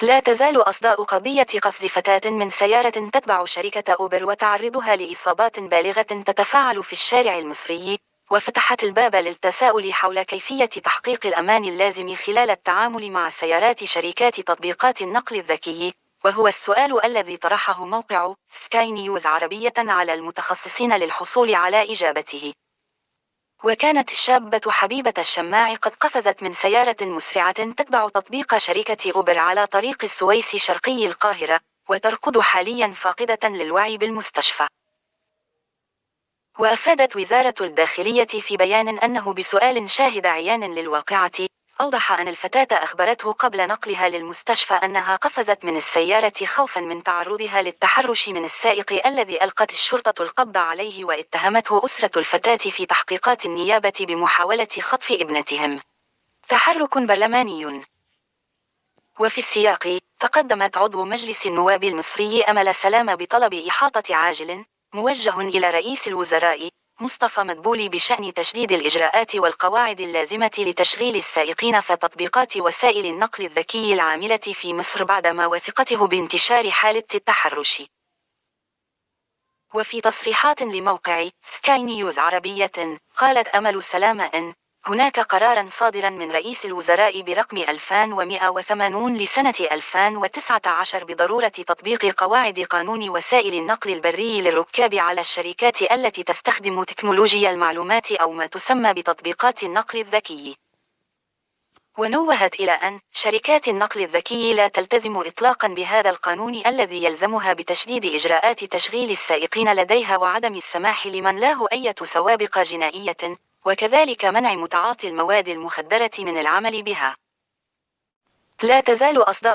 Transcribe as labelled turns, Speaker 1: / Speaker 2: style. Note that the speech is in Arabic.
Speaker 1: لا تزال أصداء قضية قفز فتاة من سيارة تتبع شركة أوبر وتعرضها لإصابات بالغة تتفاعل في الشارع المصري، وفتحت الباب للتساؤل حول كيفية تحقيق الأمان اللازم خلال التعامل مع سيارات شركات تطبيقات النقل الذكي، وهو السؤال الذي طرحه موقع سكاي نيوز عربية على المتخصصين للحصول على إجابته. وكانت الشابة حبيبة الشماع قد قفزت من سيارة مسرعة تتبع تطبيق شركة أوبر على طريق السويس شرقي القاهرة، وتركض حاليا فاقدة للوعي بالمستشفى. وأفادت وزارة الداخلية في بيان أنه بسؤال شاهد عيان للواقعة، أوضح أن الفتاة أخبرته قبل نقلها للمستشفى أنها قفزت من السيارة خوفا من تعرضها للتحرش من السائق الذي ألقت الشرطة القبض عليه، واتهمته أسرة الفتاة في تحقيقات النيابة بمحاولة خطف ابنتهم. تحرك برلماني. وفي السياق، تقدمت عضو مجلس النواب المصري أمل سلامة بطلب إحاطة عاجل موجه إلى رئيس الوزراء مصطفى مدبولي بشأن تشديد الإجراءات والقواعد اللازمة لتشغيل السائقين في تطبيقات وسائل النقل الذكي العاملة في مصر بعدما وثقته بانتشار حالة التحرش. وفي تصريحات لموقع سكاي نيوز عربية، قالت أمل سلامة أن هناك قرارا صادرا من رئيس الوزراء برقم 2180 لسنة 2019 بضرورة تطبيق قواعد قانون وسائل النقل البري للركاب على الشركات التي تستخدم تكنولوجيا المعلومات أو ما تسمى بتطبيقات النقل الذكي. ونوهت إلى أن شركات النقل الذكي لا تلتزم إطلاقا بهذا القانون الذي يلزمها بتشديد إجراءات تشغيل السائقين لديها وعدم السماح لمن له أي سوابق جنائية، وكذلك منع متعاطي المواد المخدرة من العمل بها. لا تزال أصداء